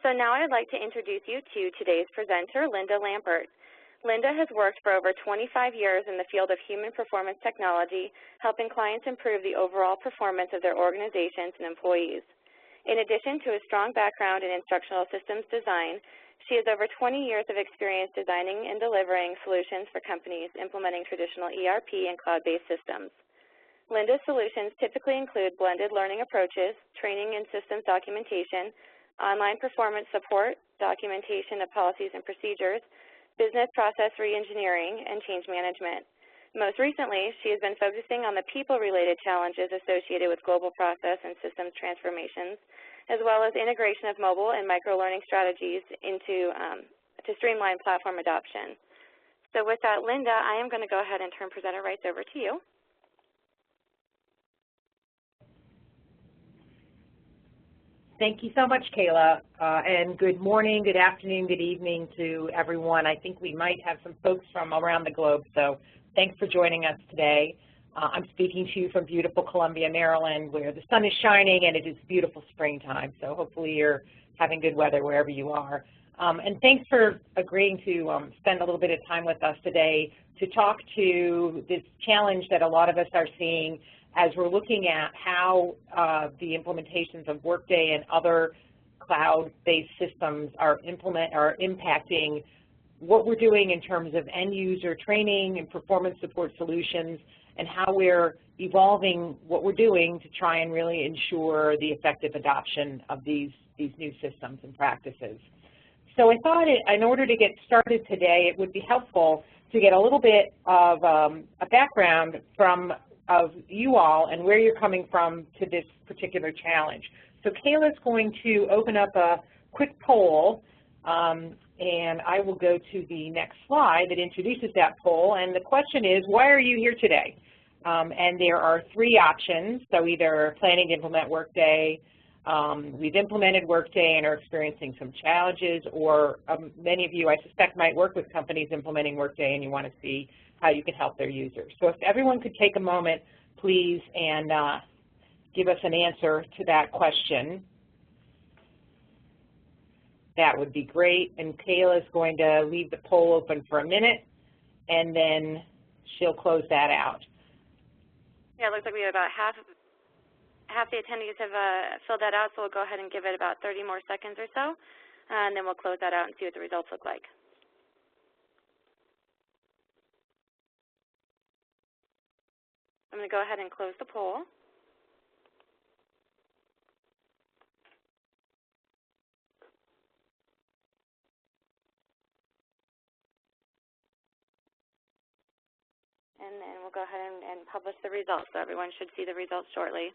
So now I'd like to introduce you to today's presenter, Linda Lampert. Linda has worked for over 25 years in the field of human performance technology, helping clients improve the overall performance of their organizations and employees. In addition to a strong background in instructional systems design, she has over 20 years of experience designing and delivering solutions for companies implementing traditional ERP and cloud-based systems. Linda's solutions typically include blended learning approaches, training and systems documentation, online performance support, documentation of policies and procedures, business process reengineering, and change management. Most recently, she has been focusing on the people-related challenges associated with global process and systems transformations, as well as integration of mobile and micro-learning strategies to streamline platform adoption. So with that, Linda, I am going to go ahead and turn presenter rights over to you. Thank you so much, Kayla, and good morning, good afternoon, good evening to everyone. I think we might have some folks from around the globe, so thanks for joining us today. I'm speaking to you from beautiful Columbia, Maryland, where the sun is shining and it is beautiful springtime, so hopefully you're having good weather wherever you are. And thanks for agreeing to spend a little bit of time with us today to talk to this challenge that a lot of us are seeing as we're looking at how the implementations of Workday and other cloud-based systems are impacting what we're doing in terms of end-user training and performance support solutions, and how we're evolving what we're doing to try and really ensure the effective adoption of these new systems and practices. So I thought in order to get started today, it would be helpful to get a little bit of a background of you all and where you're coming from to this particular challenge. So Kayla's going to open up a quick poll, and I will go to the next slide that introduces that poll. And the question is, why are you here today? And there are three options. So either planning to implement Workday, we've implemented Workday and are experiencing some challenges, or many of you, I suspect, might work with companies implementing Workday and you want to see how you can help their users. So if everyone could take a moment, please, and give us an answer to that question, that would be great. And Kayla is going to leave the poll open for a minute, and then she'll close that out. Yeah, it looks like we have about half the attendees have filled that out, so we'll go ahead and give it about 30 more seconds or so, and then we'll close that out and see what the results look like. I'm going to go ahead and close the poll. And then we'll go ahead and publish the results, so everyone should see the results shortly.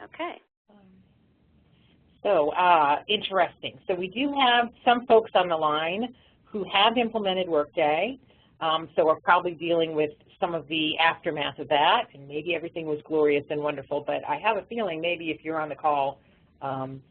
Okay. So interesting. So we do have some folks on the line who have implemented Workday, so we're probably dealing with some of the aftermath of that, and maybe everything was glorious and wonderful, but I have a feeling maybe if you're on the call,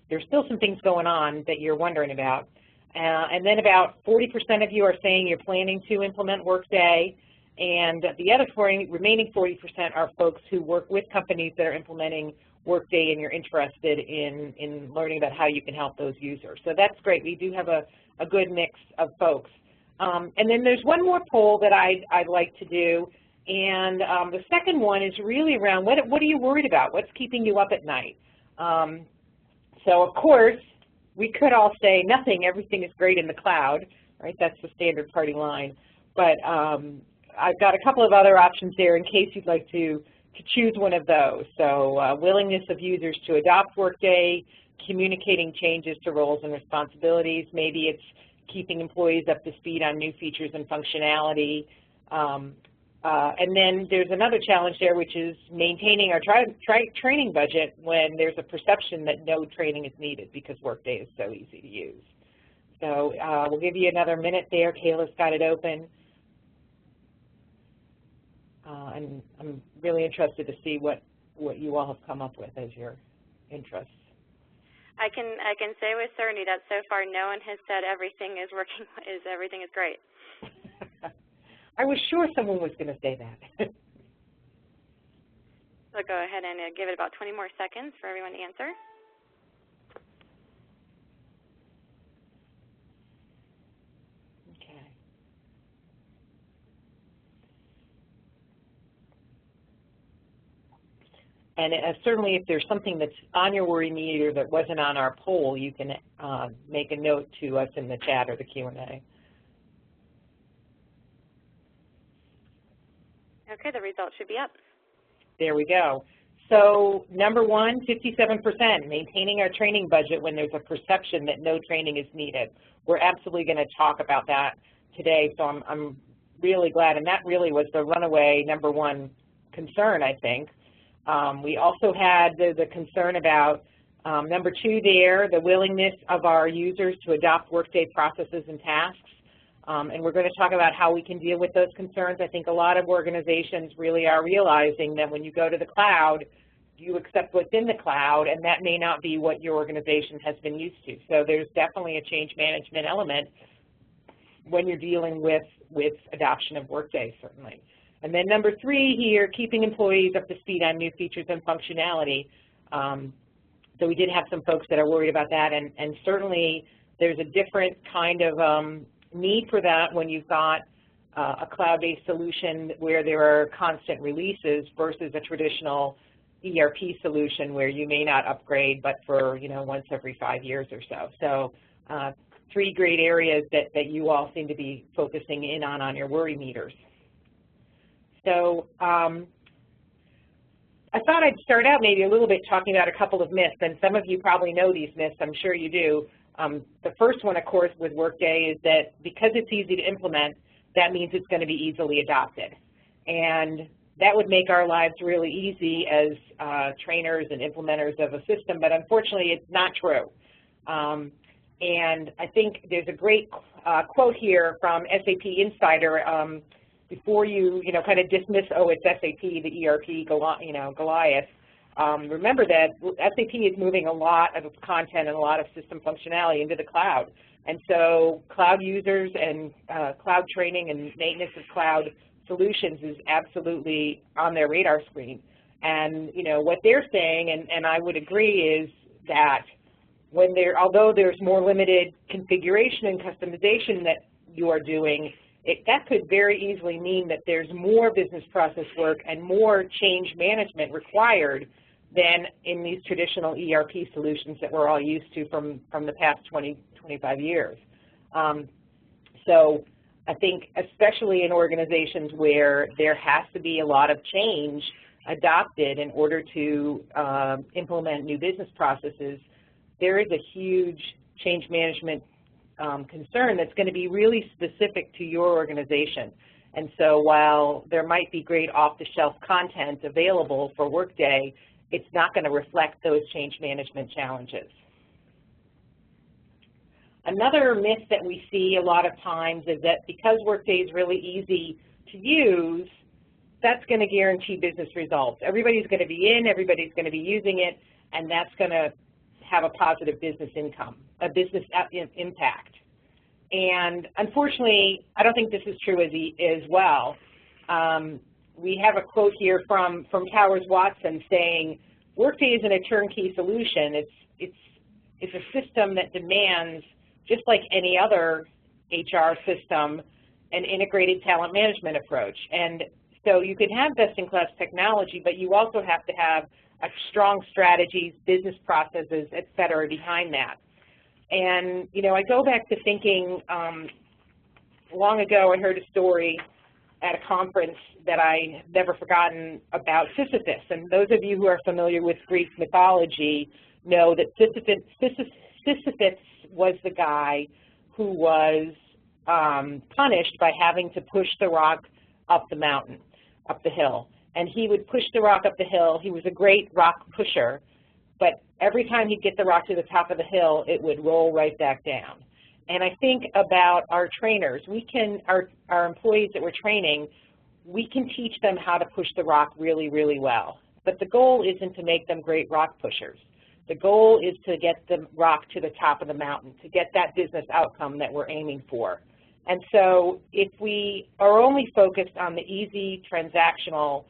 there's still some things going on that you're wondering about. And then about 40% of you are saying you're planning to implement Workday, and the other remaining 40% are folks who work with companies that are implementing Workday, and you're interested in learning about how you can help those users. So that's great. We do have a good mix of folks. And then there's one more poll that I'd like to do, and the second one is really around what are you worried about? What's keeping you up at night? So of course, we could all say nothing, everything is great in the cloud, right? That's the standard party line. But I've got a couple of other options there in case you'd like to choose one of those. So willingness of users to adopt Workday, communicating changes to roles and responsibilities. Maybe it's keeping employees up to speed on new features and functionality. And then there's another challenge there, which is maintaining our training budget when there's a perception that no training is needed because Workday is so easy to use. So we'll give you another minute there. Kayla's got it open. And I'm really interested to see what you all have come up with as your interests. I can say with certainty that so far no one has said everything is working, everything is great. I was sure someone was going to say that. So go ahead and give it about 20 more seconds for everyone to answer. Okay. And certainly if there's something that's on your worry meter that wasn't on our poll, you can make a note to us in the chat or the Q&A. Okay, the results should be up. There we go. So number one, 57%, maintaining our training budget when there's a perception that no training is needed. We're absolutely going to talk about that today, so I'm really glad. And that really was the runaway number one concern, I think. We also had the concern about number two there, the willingness of our users to adopt Workday processes and tasks. And we're going to talk about how we can deal with those concerns. I think a lot of organizations really are realizing that when you go to the cloud, you accept what's in the cloud, and that may not be what your organization has been used to. So there's definitely a change management element when you're dealing with adoption of Workday, certainly. And then number three here, keeping employees up to speed on new features and functionality. So we did have some folks that are worried about that, and certainly there's a different kind of need for that when you've got a cloud-based solution where there are constant releases versus a traditional ERP solution where you may not upgrade but for, once every 5 years or so. So three great areas that you all seem to be focusing in on your worry meters. So I thought I'd start out maybe a little bit talking about a couple of myths, and some of you probably know these myths, I'm sure you do. The first one, of course, with Workday is that because it's easy to implement, that means it's going to be easily adopted. And that would make our lives really easy as trainers and implementers of a system, but unfortunately it's not true. And I think there's a great quote here from SAP Insider. Before you, kind of dismiss, oh, it's SAP, the ERP, Goliath. Remember that SAP is moving a lot of content and a lot of system functionality into the cloud. And so cloud users and cloud training and maintenance of cloud solutions is absolutely on their radar screen. And, what they're saying, and I would agree, is that although there's more limited configuration and customization that you are doing, that could very easily mean that there's more business process work and more change management required than in these traditional ERP solutions that we're all used to from the past 20, 25 years. So I think especially in organizations where there has to be a lot of change adopted in order to implement new business processes, there is a huge change management concern that's going to be really specific to your organization. And so while there might be great off-the-shelf content available for Workday, it's not going to reflect those change management challenges. Another myth that we see a lot of times is that because Workday is really easy to use, that's going to guarantee business results. Everybody's going to be in, everybody's going to be using it, and that's going to have a positive business impact. And unfortunately, I don't think this is true as well. We have a quote here from Towers Watson saying, Workday isn't a turnkey solution. It's a system that demands, just like any other HR system, an integrated talent management approach. And so you can have best-in-class technology, but you also have to have strong strategies, business processes, et cetera, behind that. And, I go back to thinking, long ago I heard a story at a conference that I never forgotten about Sisyphus. And those of you who are familiar with Greek mythology know that Sisyphus was the guy who was punished by having to push the rock up the mountain, up the hill. And he would push the rock up the hill. He was a great rock pusher, but every time he'd get the rock to the top of the hill, it would roll right back down. And I think about our trainers. Our employees that we're training, we can teach them how to push the rock really, really well. But the goal isn't to make them great rock pushers. The goal is to get the rock to the top of the mountain, to get that business outcome that we're aiming for. And so if we are only focused on the easy transactional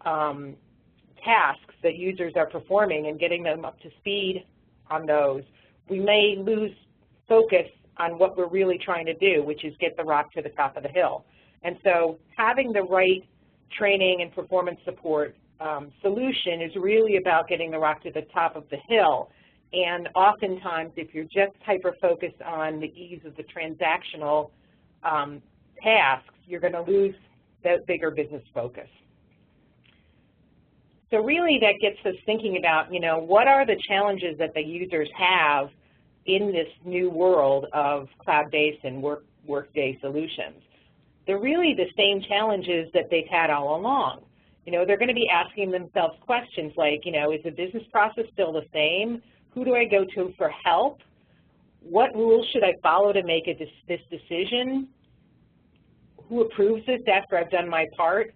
tasks that users are performing and getting them up to speed on those, we may lose focus on what we're really trying to do, which is get the rock to the top of the hill. And so having the right training and performance support solution is really about getting the rock to the top of the hill. And oftentimes, if you're just hyper-focused on the ease of the transactional tasks, you're going to lose that bigger business focus. So really that gets us thinking about, what are the challenges that the users have in this new world of cloud-based and Workday solutions? They're really the same challenges that they've had all along. They're going to be asking themselves questions like, is the business process still the same? Who do I go to for help? What rules should I follow to make this decision? Who approves this after I've done my part?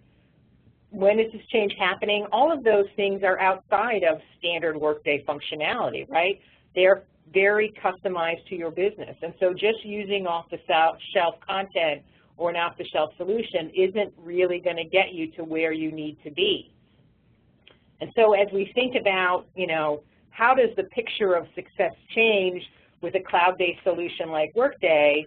When is this change happening? All of those things are outside of standard Workday functionality, right? They're very customized to your business. And so just using off-the-shelf content or an off-the-shelf solution isn't really going to get you to where you need to be. And so as we think about, how does the picture of success change with a cloud-based solution like Workday?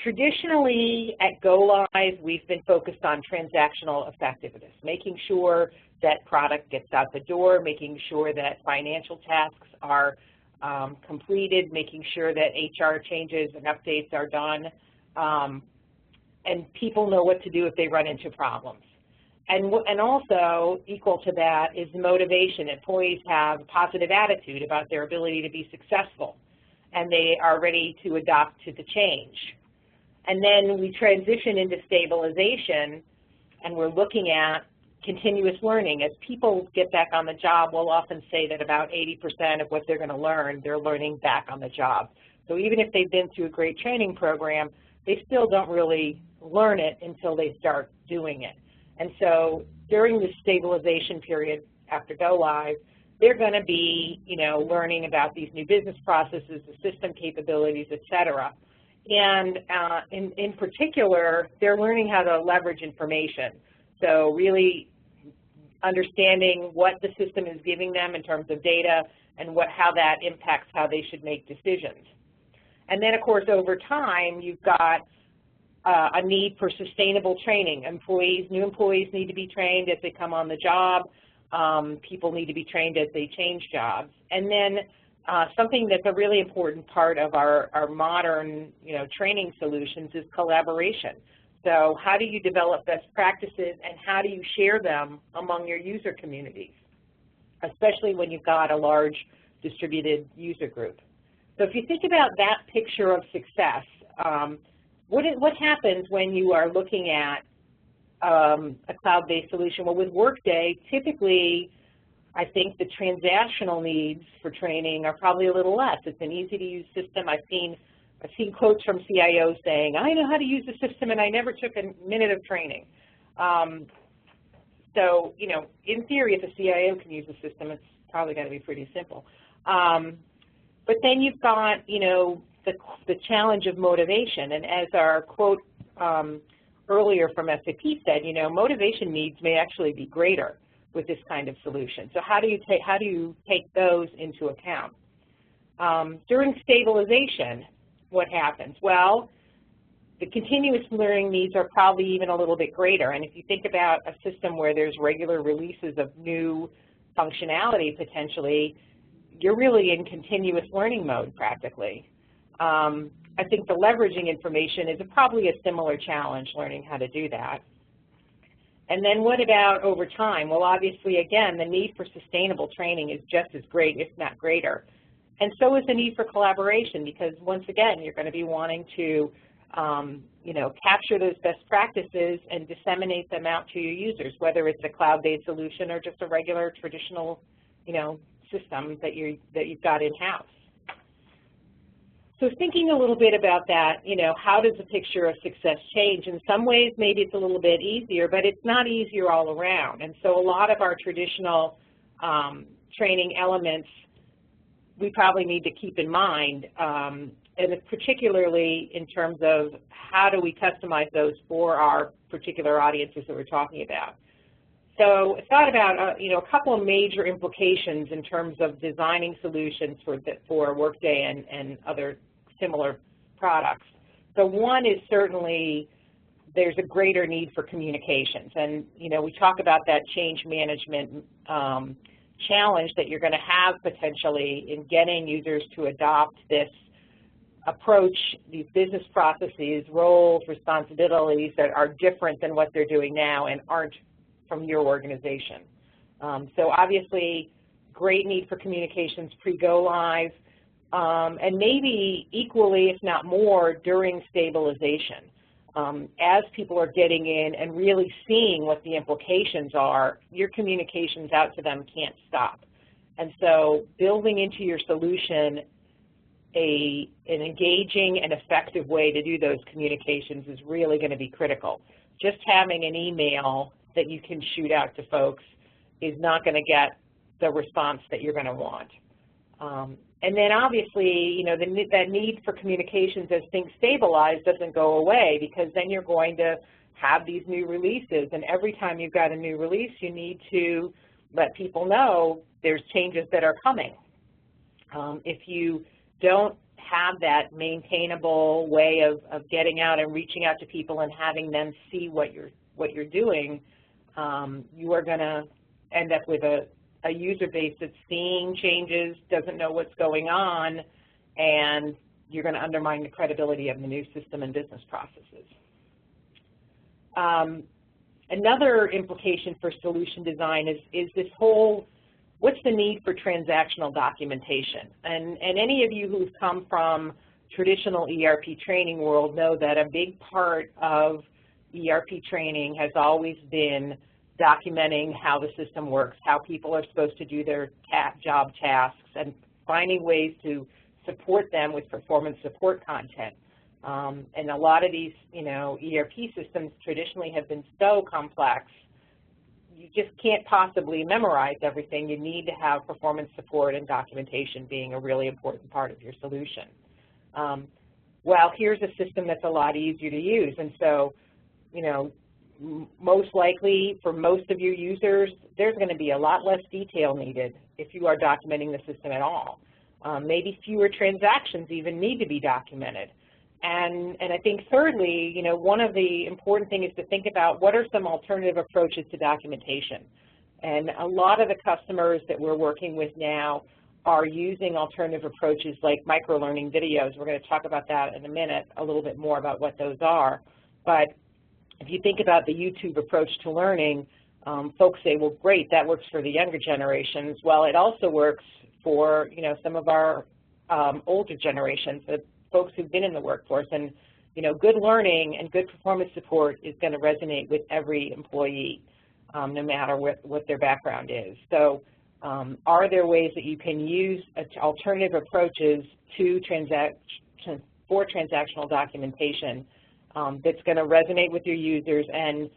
Traditionally at Go Live, we've been focused on transactional effectiveness, making sure that product gets out the door, making sure that financial tasks are completed, making sure that HR changes and updates are done, and people know what to do if they run into problems. And also, equal to that is motivation. Employees have a positive attitude about their ability to be successful, and they are ready to adopt to the change. And then we transition into stabilization, and we're looking at continuous learning. As people get back on the job, we'll often say that about 80% of what they're going to learn, they're learning back on the job. So even if they've been through a great training program, they still don't really learn it until they start doing it. And so during the stabilization period after Go Live, they're going to be, learning about these new business processes, the system capabilities, et cetera. And in particular, they're learning how to leverage information. So really understanding what the system is giving them in terms of data and how that impacts how they should make decisions. And then, of course, over time, you've got a need for sustainable training. New employees need to be trained as they come on the job. People need to be trained as they change jobs. And then something that's a really important part of our modern, training solutions is collaboration. So how do you develop best practices and how do you share them among your user communities, especially when you've got a large distributed user group? So if you think about that picture of success, what happens when you are looking at a cloud-based solution? Well, with Workday, typically, I think the transactional needs for training are probably a little less. It's an easy-to-use system. I've seen quotes from CIOs saying, I know how to use the system and I never took a minute of training. So, in theory, if a CIO can use the system, it's probably going to be pretty simple. But then you've got, the challenge of motivation. And as our quote earlier from SAP said, motivation needs may actually be greater with this kind of solution. So how do you take those into account? During stabilization, what happens? Well, the continuous learning needs are probably even a little bit greater. And if you think about a system where there's regular releases of new functionality potentially, you're really in continuous learning mode practically. I think the leveraging information is probably a similar challenge, learning how to do that. And then what about over time? Well, obviously, again, the need for sustainable training is just as great, if not greater. And so is the need for collaboration because, once again, you're going to be wanting to capture those best practices and disseminate them out to your users, whether it's a cloud-based solution or just a regular traditional, system that you've got in-house. So thinking a little bit about that, how does the picture of success change? In some ways, maybe it's a little bit easier, but it's not easier all around. And so a lot of our traditional training elements we probably need to keep in mind and particularly in terms of how do we customize those for our particular audiences that we're talking about. So I thought about a couple of major implications in terms of designing solutions for Workday and other similar products. So one is certainly there's a greater need for communications, and we talk about that change management challenge that you're going to have potentially in getting users to adopt this approach, these business processes, roles, responsibilities that are different than what they're doing now and aren't from your organization. So obviously, great need for communications pre-go live, and maybe equally, if not more, during stabilization. As people are getting in and really seeing what the implications are, your communications out to them can't stop. And so building into your solution an engaging and effective way to do those communications is really going to be critical. Just having an email that you can shoot out to folks is not going to get the response that you're going to want. And then obviously, that need for communications as things stabilize doesn't go away, because then you're going to have these new releases, and every time you've got a new release, you need to let people know there's changes that are coming. If you don't have that maintainable way of getting out and reaching out to people and having them see what you're doing, you are going to end up with a user base that's seeing changes, doesn't know what's going on, and you're going to undermine the credibility of the new system and business processes. Another implication for solution design is this whole, what's the need for transactional documentation? And any of you who've come from traditional ERP training world know that a big part of ERP training has always been documenting how the system works, how people are supposed to do their job tasks, and finding ways to support them with performance support content. And a lot of these, ERP systems traditionally have been so complex, you just can't possibly memorize everything. You need to have performance support and documentation being a really important part of your solution. Well, here's a system that's a lot easier to use, and so, most likely for most of your users, there's going to be a lot less detail needed if you are documenting the system at all. Maybe fewer transactions even need to be documented. And I think thirdly, one of the important things is to think about what are some alternative approaches to documentation. And a lot of the customers that we're working with now are using alternative approaches like micro-learning videos. We're going to talk about that in a minute, a little bit more about what those are. But if you think about the YouTube approach to learning, folks say, well, great, that works for the younger generations. Well, it also works for, some of our older generations, the folks who've been in the workforce. And, good learning and good performance support is going to resonate with every employee, no matter what their background is. So are there ways that you can use alternative approaches to for transactional documentation that's going to resonate with your users and,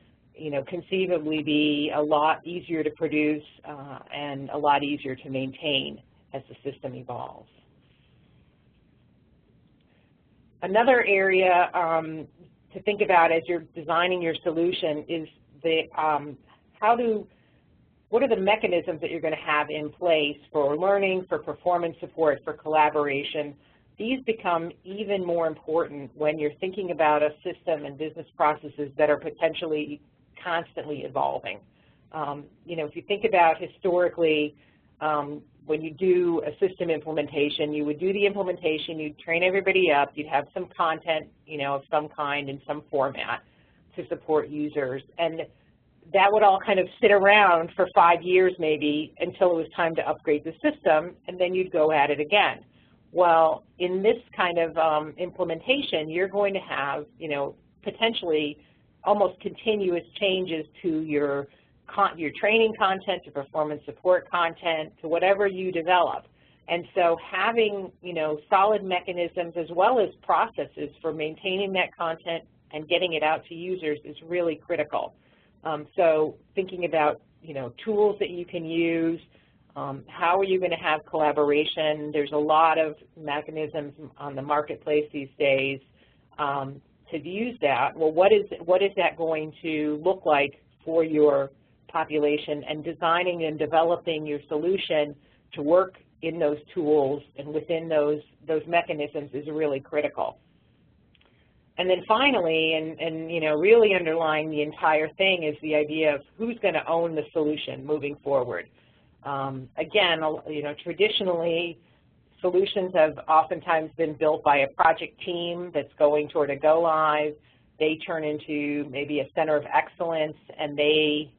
conceivably be a lot easier to produce and a lot easier to maintain as the system evolves. Another area to think about as you're designing your solution is what are the mechanisms that you're going to have in place for learning, for performance support, for collaboration. These become even more important when you're thinking about a system and business processes that are potentially constantly evolving. If you think about historically, when you do a system implementation, you would do the implementation, you'd train everybody up, you'd have some content, of some kind in some format to support users. And that would all kind of sit around for 5 years maybe until it was time to upgrade the system, and then you'd go at it again. Well, in this kind of implementation, you're going to have, potentially almost continuous changes to your training content, to performance support content, to whatever you develop. And so having, solid mechanisms as well as processes for maintaining that content and getting it out to users is really critical. So thinking about, tools that you can use, How are you going to have collaboration? There's a lot of mechanisms on the marketplace these days to use that. Well, what is that going to look like for your population, and designing and developing your solution to work in those tools and within those mechanisms is really critical. And then finally, and you know, really underlying the entire thing is the idea of who's going to own the solution moving forward. Again, you know, traditionally, solutions have oftentimes been built by a project team that's going toward a go-live. They turn into maybe a center of excellence, and they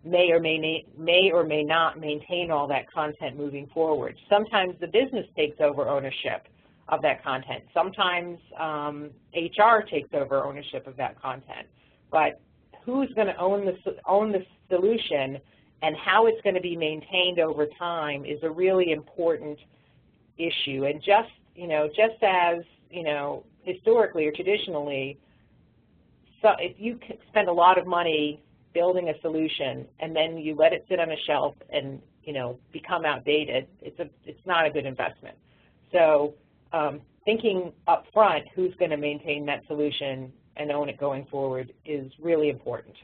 may or may not maintain all that content moving forward. Sometimes the business takes over ownership of that content. Sometimes HR takes over ownership of that content. But who's going to own the solution and how it's going to be maintained over time is a really important issue. And just as, you know, historically or traditionally, so if you spend a lot of money building a solution and then you let it sit on a shelf and, you know, become outdated, it's not a good investment. So thinking up front who's going to maintain that solution and own it going forward is really important.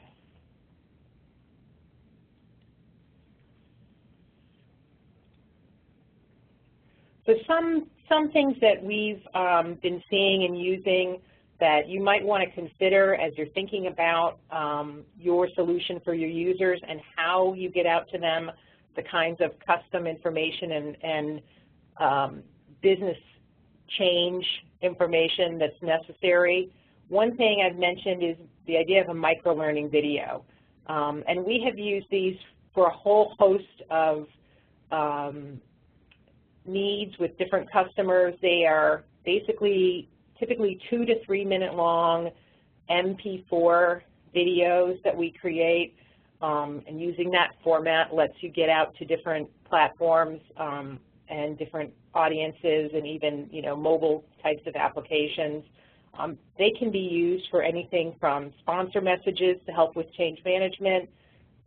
So some things that we've been seeing and using that you might want to consider as you're thinking about your solution for your users and how you get out to them the kinds of custom information and business change information that's necessary. One thing I've mentioned is the idea of a micro-learning video. And we have used these for a whole host of needs with different customers. They are basically typically 2 to 3 minute long MP4 videos that we create, and using that format lets you get out to different platforms and different audiences and even, you know, mobile types of applications. They can be used for anything from sponsor messages to help with change management,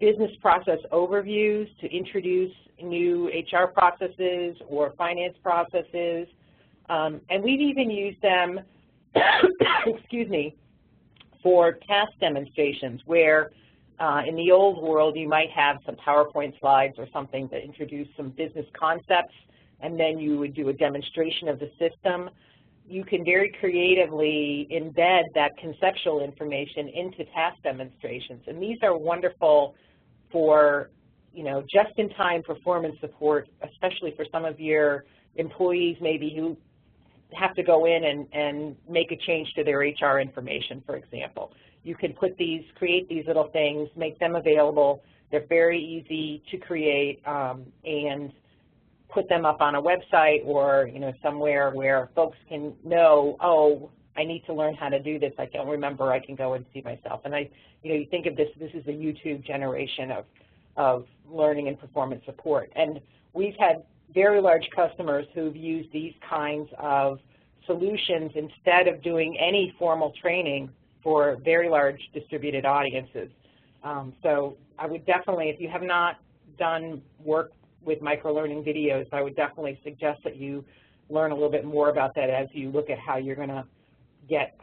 business process overviews to introduce new HR processes or finance processes. And we've even used them, excuse me, for task demonstrations where in the old world you might have some PowerPoint slides or something that introduce some business concepts, and then you would do a demonstration of the system. You can very creatively embed that conceptual information into task demonstrations, and these are wonderful for, you know, just-in-time performance support, especially for some of your employees maybe who have to go in and make a change to their HR information, for example. You can create these little things, make them available. They're very easy to create and put them up on a website or, you know, somewhere where folks can know, oh, I need to learn how to do this. I don't remember. I can go and see myself. And you know, you think of this is a YouTube generation of learning and performance support. And we've had very large customers who've used these kinds of solutions instead of doing any formal training for very large distributed audiences. So I would definitely, if you have not done work with micro-learning videos, I would definitely suggest that you learn a little bit more about that as you look at how you're going to get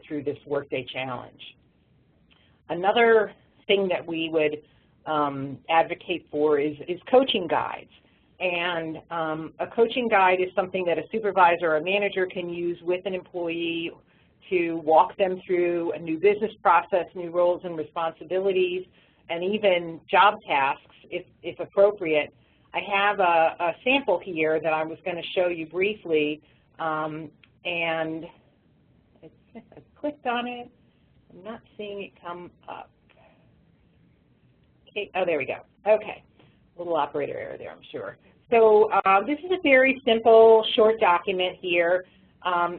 through this Workday challenge. Another thing that we would advocate for is coaching guides. And a coaching guide is something that a supervisor or a manager can use with an employee to walk them through a new business process, new roles and responsibilities, and even job tasks if appropriate. I have a sample here that I was going to show you briefly, and I clicked on it. I'm not seeing it come up. Okay, oh, there we go. Okay, little operator error there, I'm sure. So this is a very simple, short document here.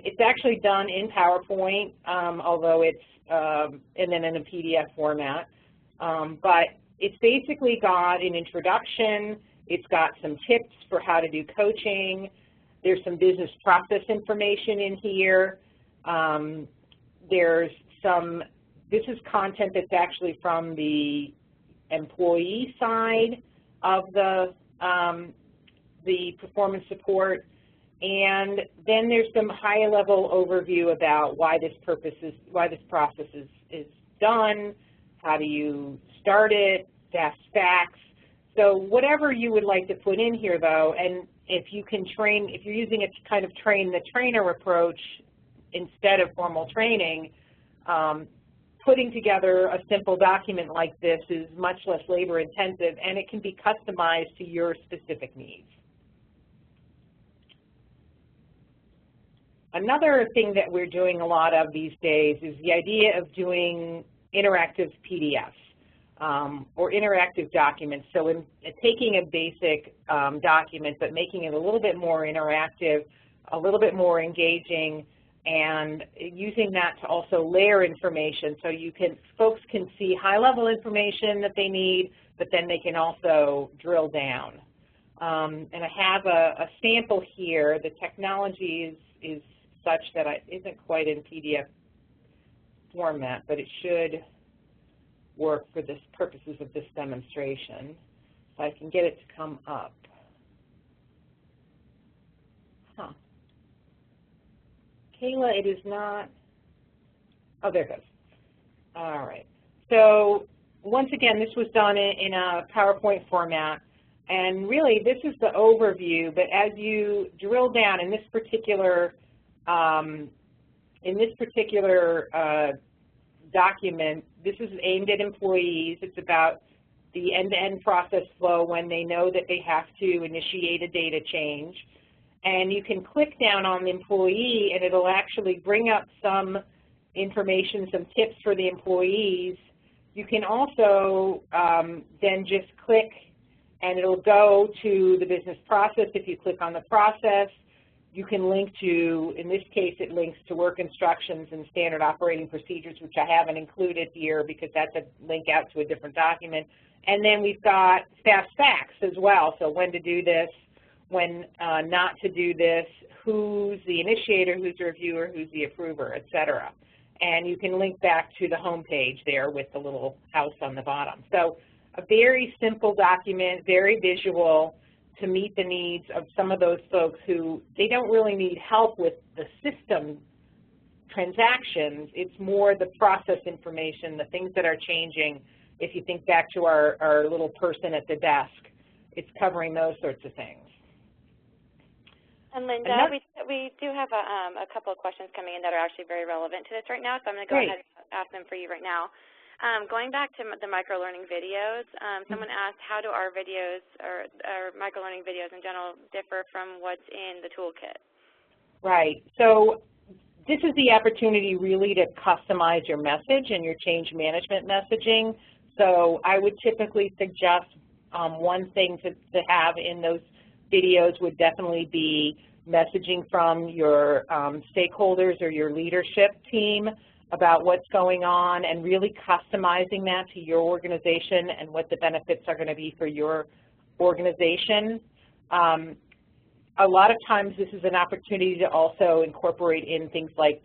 It's actually done in PowerPoint, although it's and then in a PDF format. But it's basically got an introduction. It's got some tips for how to do coaching. There's some business process information in here. This is content that's actually from the employee side of the performance support, and then there's some high-level overview about why this process is done, how do you start it, best facts. So whatever you would like to put in here, though, and if you're using a kind of train the trainer approach instead of formal training, putting together a simple document like this is much less labor intensive, and it can be customized to your specific needs. Another thing that we're doing a lot of these days is the idea of doing interactive PDFs or interactive documents. So in taking a basic document but making it a little bit more interactive, a little bit more engaging, and using that to also layer information so folks can see high-level information that they need, but then they can also drill down. And I have a sample here. The technology is such that it isn't quite in PDF format, but it should work for the purposes of this demonstration. So I can get it to come up. Huh. Kayla, it is not. Oh, there it goes. All right. So once again, this was done in a PowerPoint format. And really, this is the overview. But as you drill down in this particular document, this is aimed at employees. It's about the end-to-end process flow when they know that they have to initiate a data change. And you can click down on the employee, and it'll actually bring up some information, some tips for the employees. You can also then just click, and it'll go to the business process. If you click on the process, you can link to, in this case, it links to work instructions and standard operating procedures, which I haven't included here because that's a link out to a different document. And then we've got fast facts as well, so when to do this, when not to do this, who's the initiator, who's the reviewer, who's the approver, et cetera. And you can link back to the home page there with the little house on the bottom. So a very simple document, very visual, to meet the needs of some of those folks who they don't really need help with the system transactions. It's more the process information, the things that are changing. If you think back to our little person at the desk, it's covering those sorts of things. And Linda, we do have a couple of questions coming in that are actually very relevant to this right now, so I'm going to go ahead and ask them for you right now. Going back to the microlearning videos, someone asked, how do our videos, or our microlearning videos in general, differ from what's in the toolkit? Right. So this is the opportunity really to customize your message and your change management messaging. So I would typically suggest one thing to have in those videos would definitely be messaging from your stakeholders or your leadership team about what's going on and really customizing that to your organization and what the benefits are going to be for your organization. A lot of times this is an opportunity to also incorporate in things like,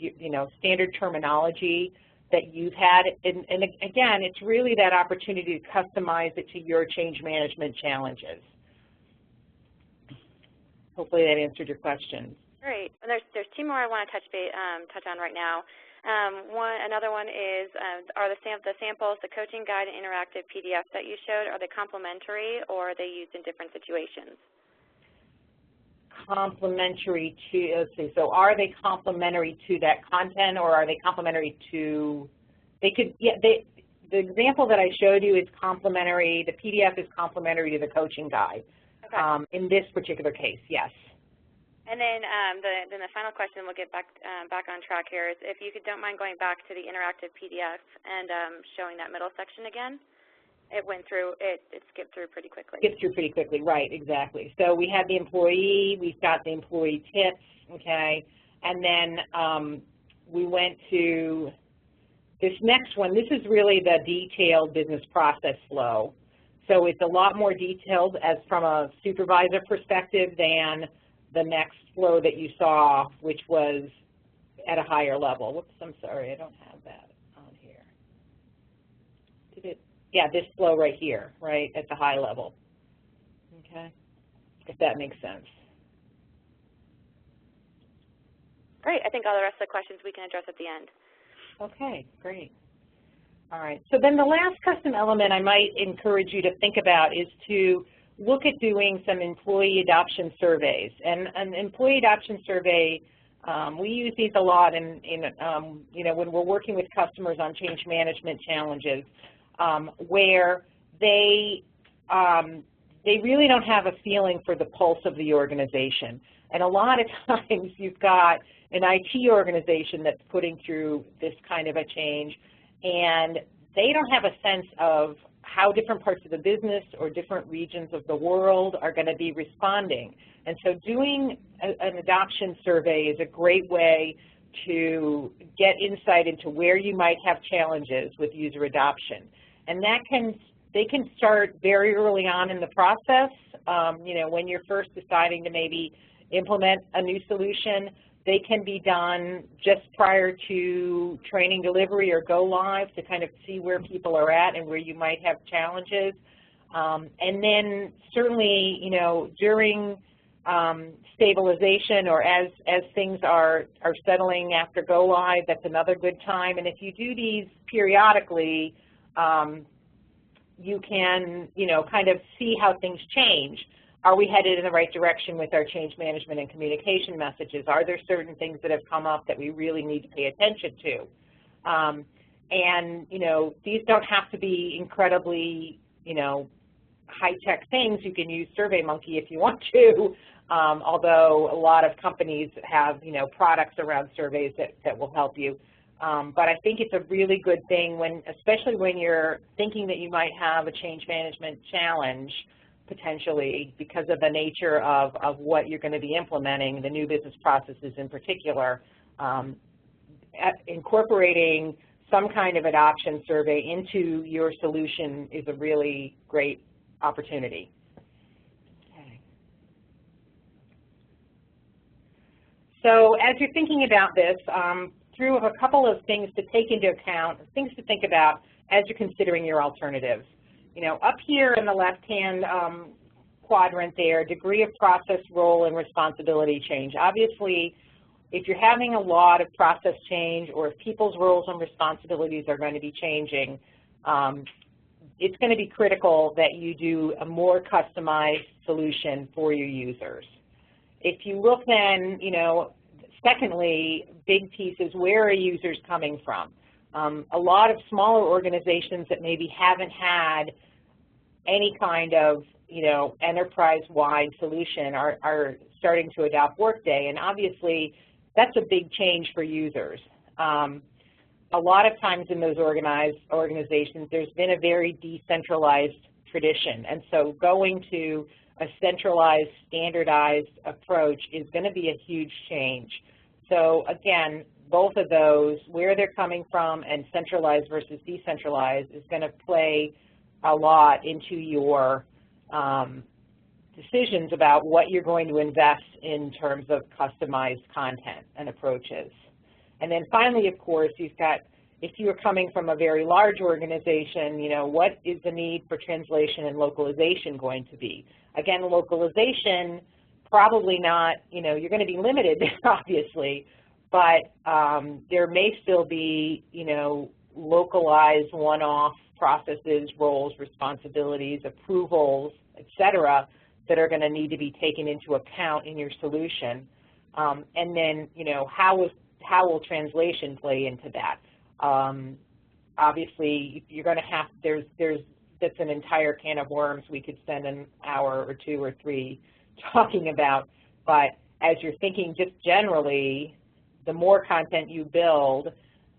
standard terminology that you've had. And again, it's really that opportunity to customize it to your change management challenges. Hopefully that answered your question. Great. And there's two more I want to touch on right now. Another one is, are the samples, the coaching guide and interactive PDFs that you showed, are they complementary or are they used in different situations? Complementary to, let's see, so are they complementary to that content or are they complementary to, the example that I showed you is complementary, the PDF is complementary to the coaching guide. Okay. In this particular case, yes. And then the final question, we'll get back on track here, is if you don't mind going back to the interactive PDF and showing that middle section again. It skipped through pretty quickly. Skipped through pretty quickly, right, exactly. So we had the employee, we've got the employee tips, okay, and then we went to this next one. This is really the detailed business process flow. So it's a lot more detailed as from a supervisor perspective than the next flow that you saw, which was at a higher level. Whoops, I'm sorry, I don't have that on here. Did it? Yeah, this flow right here, right, at the high level. okay, if that makes sense. Great. I think all the rest of the questions we can address at the end. Okay, great. All right, so then the last custom element I might encourage you to think about is to look at doing some employee adoption surveys. And an employee adoption survey, we use these a lot in you know, when we're working with customers on change management challenges, where they really don't have a feeling for the pulse of the organization. And a lot of times you've got an IT organization that's putting through this kind of a change, and they don't have a sense of how different parts of the business or different regions of the world are going to be responding. And so doing an adoption survey is a great way to get insight into where you might have challenges with user adoption. And they can start very early on in the process. You know, when you're first deciding to maybe implement a new solution, they can be done just prior to training delivery or go live to kind of see where people are at and where you might have challenges. And then certainly, you know, during stabilization or as things are settling after go live, that's another good time. And if you do these periodically, you can, you know, kind of see how things change. Are we headed in the right direction with our change management and communication messages? Are there certain things that have come up that we really need to pay attention to? And, you know, these don't have to be incredibly, you know, high-tech things. You can use SurveyMonkey if you want to, although a lot of companies have, you know, products around surveys that will help you. But I think it's a really good thing, especially when you're thinking that you might have a change management challenge, potentially, because of the nature of what you're going to be implementing, the new business processes in particular. Incorporating some kind of adoption survey into your solution is a really great opportunity. Okay. So as you're thinking about this, through a couple of things to take into account, things to think about as you're considering your alternatives. You know, up here in the left-hand quadrant there, degree of process, role, and responsibility change. Obviously, if you're having a lot of process change or if people's roles and responsibilities are going to be changing, it's going to be critical that you do a more customized solution for your users. If you look then, you know, secondly, big piece is where are users coming from? A lot of smaller organizations that maybe haven't had any kind of, you know, enterprise-wide solution are starting to adopt Workday, and obviously that's a big change for users. A lot of times in those organizations, there's been a very decentralized tradition, and so going to a centralized, standardized approach is going to be a huge change. So again, both of those, where they're coming from and centralized versus decentralized, is going to play a lot into your decisions about what you're going to invest in terms of customized content and approaches. And then finally, of course, you've got, if you're coming from a very large organization, you know, what is the need for translation and localization going to be? Again, localization, probably not, you know, you're going to be limited, obviously, but there may still be, you know, localized one-off processes, roles, responsibilities, approvals, et cetera, that are going to need to be taken into account in your solution. And then, you know, how will translation play into that? Obviously, you're going to have, that's an entire can of worms we could spend an hour or two or three talking about, but as you're thinking just generally, the more content you build,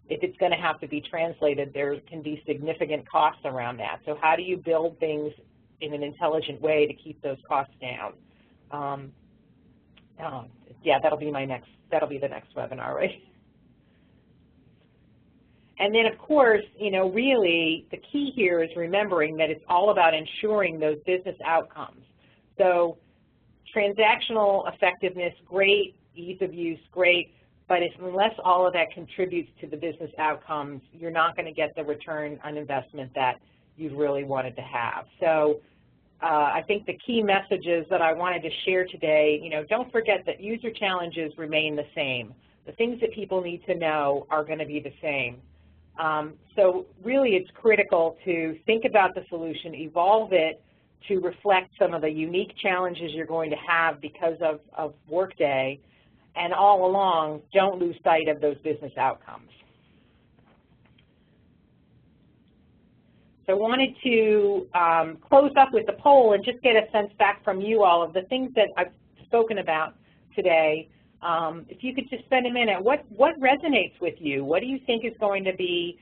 if it's going to have to be translated, there can be significant costs around that. So how do you build things in an intelligent way to keep those costs down? Yeah, that'll be the next webinar, right? And then, of course, you know, really the key here is remembering that it's all about ensuring those business outcomes. So transactional effectiveness, great. Ease of use, great. But unless all of that contributes to the business outcomes, you're not going to get the return on investment that you really wanted to have. So I think the key messages that I wanted to share today, don't forget that user challenges remain the same. The things that people need to know are going to be the same. So really it's critical to think about the solution, evolve it to reflect some of the unique challenges you're going to have because of Workday, and all along, don't lose sight of those business outcomes. So I wanted to close up with the poll and just get a sense back from you all of the things that I've spoken about today. If you could just spend a minute, what resonates with you? What do you think is going to be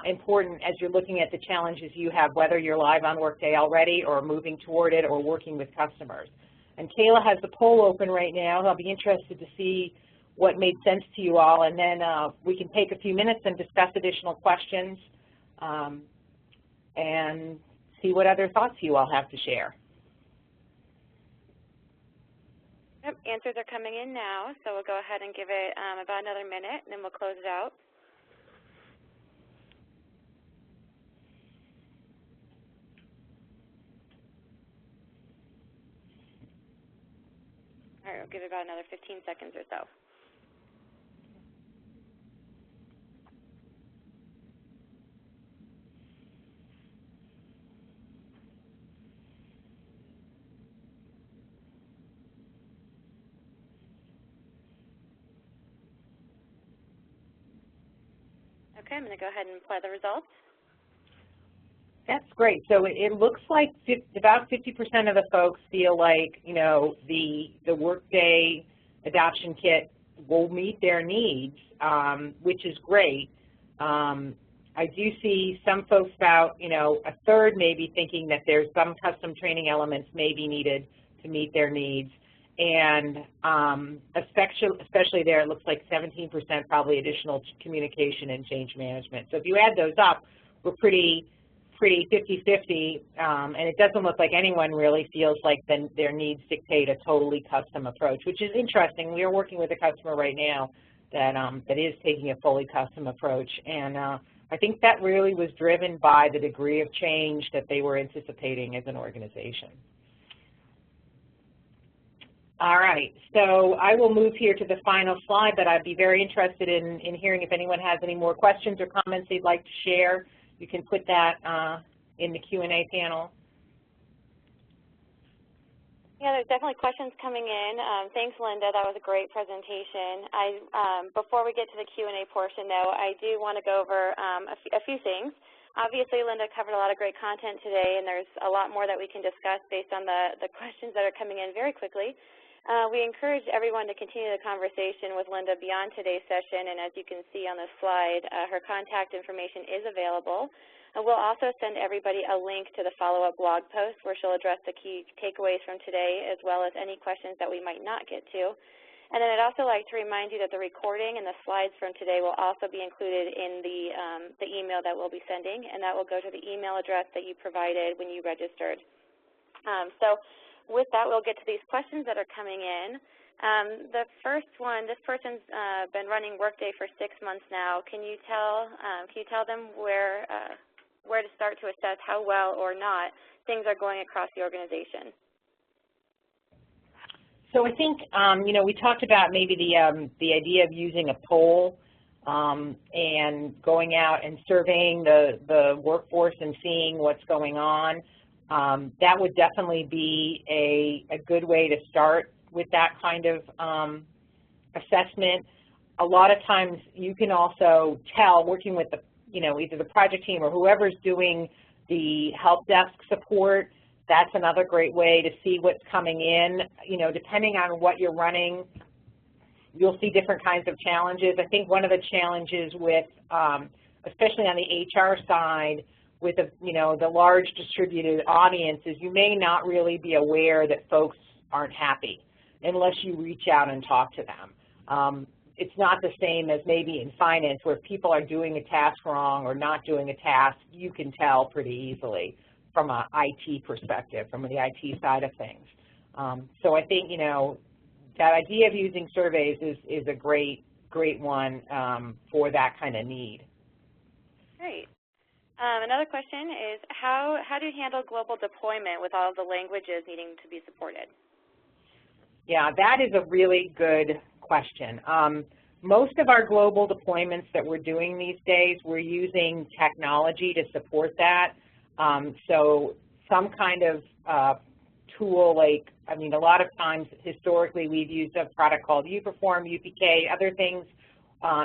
important as you're looking at the challenges you have, whether you're live on Workday already or moving toward it or working with customers? And Kayla has the poll open right now. I'll be interested to see what made sense to you all, and then we can take a few minutes and discuss additional questions and see what other thoughts you all have to share. Yep, answers are coming in now, so we'll go ahead and give it about another minute, and then we'll close it out. All right, we'll give it about another 15 seconds or so. Okay, I'm going to go ahead and play the results. That's great. So it looks like about 50% of the folks feel like, the Workday Adoption Kit will meet their needs, which is great. I do see some folks, about, a third maybe thinking that there's some custom training elements may be needed to meet their needs. And especially there, it looks like 17% probably additional communication and change management. So if you add those up, we're pretty 50-50, and it doesn't look like anyone really feels like their needs dictate a totally custom approach, which is interesting. We are working with a customer right now that is taking a fully custom approach, and I think that really was driven by the degree of change that they were anticipating as an organization. All right, so I will move here to the final slide, but I'd be very interested in hearing if anyone has any more questions or comments they'd like to share. You can put that in the Q&A panel. Yeah, there's definitely questions coming in. Thanks, Linda. That was a great presentation. Before we get to the Q&A portion, though, I do want to go over a few things. Obviously, Linda covered a lot of great content today, and there's a lot more that we can discuss based on the questions that are coming in very quickly. We encourage everyone to continue the conversation with Linda beyond today's session, and as you can see on the slide, her contact information is available. We'll also send everybody a link to the follow-up blog post where she'll address the key takeaways from today, as well as any questions that we might not get to. And then I'd also like to remind you that the recording and the slides from today will also be included in the email that we'll be sending, and that will go to the email address that you provided when you registered. So with that, we'll get to these questions that are coming in. The first one, this person's been running Workday for 6 months now. Can you tell them where to start to assess how well or not things are going across the organization? So I think, we talked about maybe the idea of using a poll and going out and surveying the workforce and seeing what's going on. That would definitely be a good way to start with that kind of assessment. A lot of times you can also tell, working with either the project team or whoever's doing the help desk support, that's another great way to see what's coming in. Depending on what you're running, you'll see different kinds of challenges. I think one of the challenges with, especially on the HR side, with the large distributed audience, is you may not really be aware that folks aren't happy unless you reach out and talk to them. It's not the same as maybe in finance where if people are doing a task wrong or not doing a task, you can tell pretty easily from an IT perspective, from the IT side of things. So I think, that idea of using surveys is a great one for that kind of need. Great. Another question is, how do you handle global deployment with all of the languages needing to be supported? Yeah, that is a really good question. Most of our global deployments that we're doing these days, we're using technology to support that. So some kind of tool like, I mean, a lot of times historically we've used a product called UPerform, UPK, other things.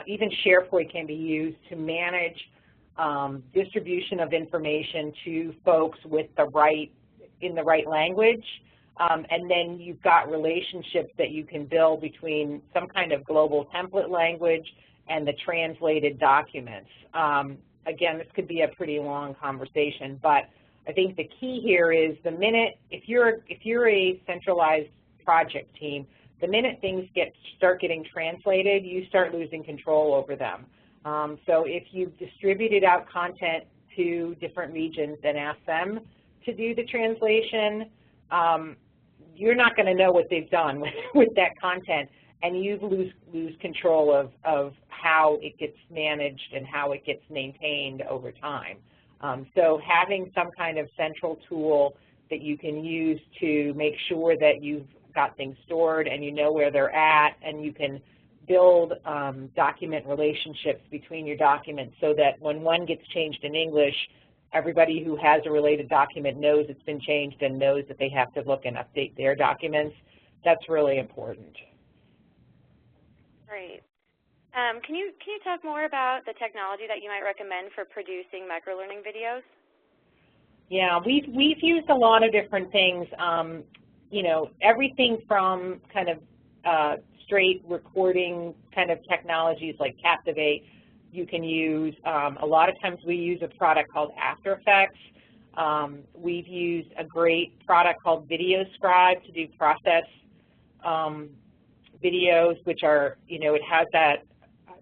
Even SharePoint can be used to manage distribution of information to folks with in the right language. And then you've got relationships that you can build between some kind of global template language and the translated documents. Again, this could be a pretty long conversation, but I think the key here is the minute, if you're a centralized project team, the minute things start getting translated, you start losing control over them. So if you've distributed out content to different regions and asked them to do the translation, you're not going to know what they've done with that content, and you lose control of how it gets managed and how it gets maintained over time. So having some kind of central tool that you can use to make sure that you've got things stored and you know where they're at, and you can build document relationships between your documents so that when one gets changed in English, everybody who has a related document knows it's been changed and knows that they have to look and update their documents. That's really important. Great. Can you talk more about the technology that you might recommend for producing microlearning videos? Yeah, we've used a lot of different things. You know, everything from kind of straight recording kind of technologies like Captivate. You can use, a lot of times we use a product called After Effects. We've used a great product called Video Scribe to do process videos, which are, you know, it has that,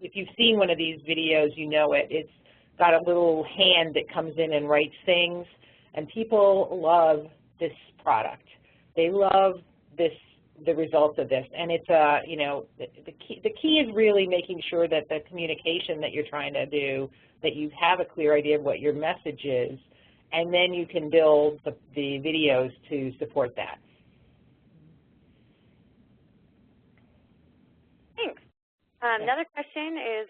if you've seen one of these videos, you know it. It's got a little hand that comes in and writes things, and people love this product. They love the results of this, and it's you know, the key is really making sure that the communication that you're trying to do, that you have a clear idea of what your message is, and then you can build the videos to support that. Thanks. Another question is,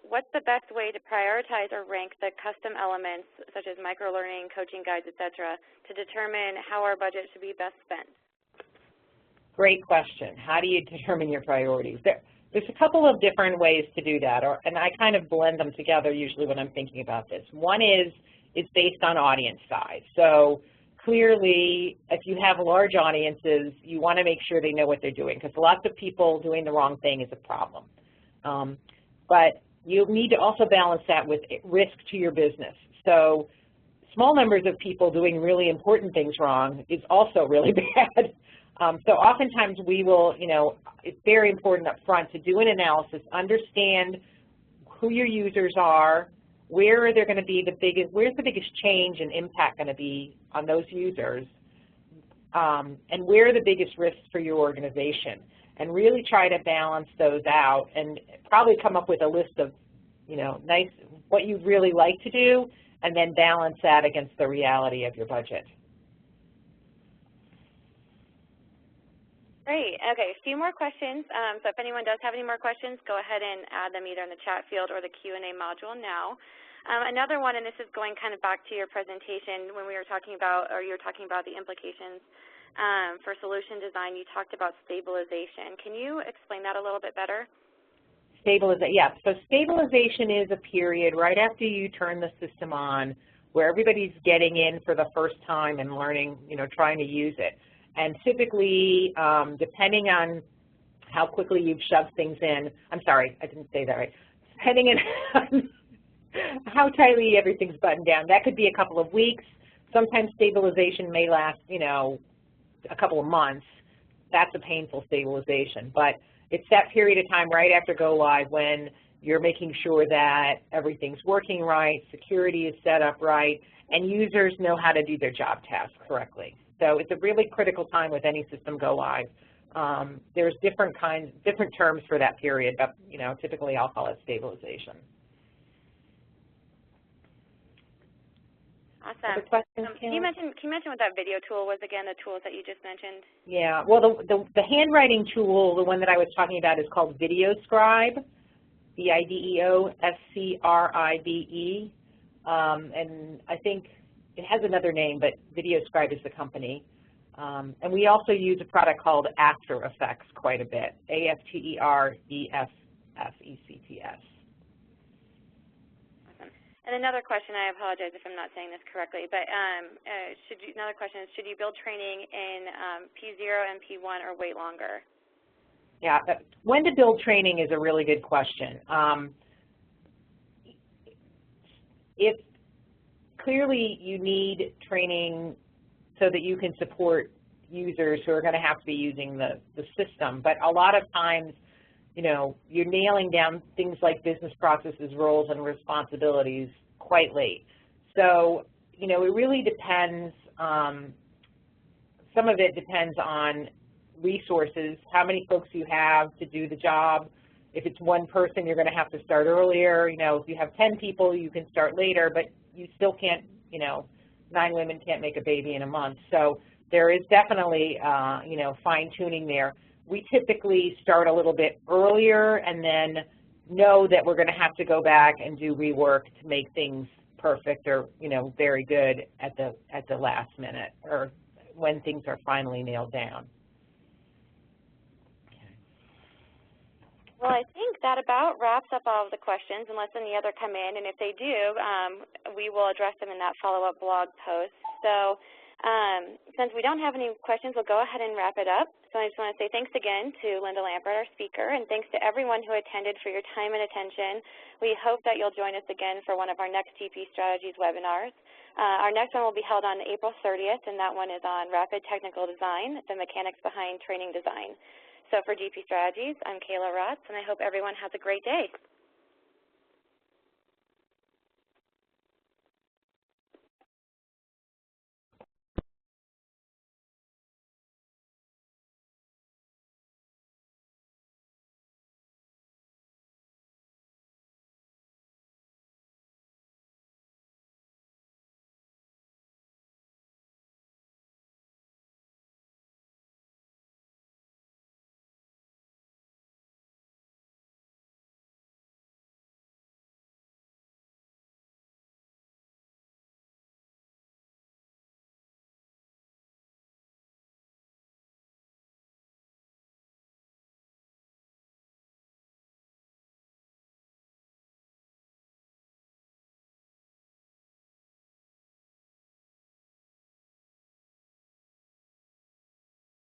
what's the best way to prioritize or rank the custom elements, such as microlearning, coaching guides, etc., to determine how our budget should be best spent? Great question. How do you determine your priorities? There's a couple of different ways to do that, and I kind of blend them together usually when I'm thinking about this. One is based on audience size. So clearly, if you have large audiences, you want to make sure they know what they're doing, because lots of people doing the wrong thing is a problem. But you need to also balance that with risk to your business. So small numbers of people doing really important things wrong is also really bad. So oftentimes we will, you know, it's very important up front to do an analysis, understand who your users are, where are there going to be where's the biggest change and impact going to be on those users, and where are the biggest risks for your organization, and really try to balance those out and probably come up with a list of, you know, what you'd really like to do, and then balance that against the reality of your budget. Great. Okay, a few more questions. So if anyone does have any more questions, go ahead and add them either in the chat field or the Q&A module now. Another one, and this is going kind of back to your presentation when we were talking about, or you were talking about the implications for solution design, you talked about stabilization. Can you explain that a little bit better? Stabilization, yeah. So stabilization is a period right after you turn the system on where everybody's getting in for the first time and learning, you know, trying to use it. And typically, depending on how quickly you've shoved things in, I'm sorry, I didn't say that right. Depending on how tightly everything's buttoned down, that could be a couple of weeks. Sometimes stabilization may last, you know, a couple of months. That's a painful stabilization. But it's that period of time right after go live when you're making sure that everything's working right, security is set up right, and users know how to do their job tasks correctly. So it's a really critical time with any system go live. There's different terms for that period, but, you know, typically I'll call it stabilization. Awesome. Other questions, Can you mention what that video tool was again, the tools that you just mentioned? Yeah, well, the handwriting tool, the one that I was talking about, is called VideoScribe, VideoScribe. And I think it has another name, but VideoScribe is the company. And we also use a product called After Effects quite a bit, AFTEREFFECTS. And another question, I apologize if I'm not saying this correctly, but another question is, should you build training in P0 and P1 or wait longer? Yeah, when to build training is a really good question. If clearly you need training so that you can support users who are going to have to be using the system, but a lot of times, you know, you're nailing down things like business processes, roles, and responsibilities quite late. So, you know, it really depends, some of it depends on resources, how many folks you have to do the job. If it's one person, you're going to have to start earlier. You know, if you have 10 people, you can start later, but you still can't, you know, 9 women can't make a baby in a month. So there is definitely, you know, fine-tuning there. We typically start a little bit earlier and then know that we're going to have to go back and do rework to make things perfect or, you know, very good at the last minute or when things are finally nailed down. Well, I think that about wraps up all of the questions, unless any other come in. And if they do, we will address them in that follow-up blog post. So since we don't have any questions, we'll go ahead and wrap it up. So I just want to say thanks again to Linda Lampert, our speaker, and thanks to everyone who attended for your time and attention. We hope that you'll join us again for one of our next GP Strategies webinars. Our next one will be held on April 30th, and that one is on Rapid Technical Design, the mechanics behind training design. So for GP Strategies, I'm Kayla Rotz, and I hope everyone has a great day.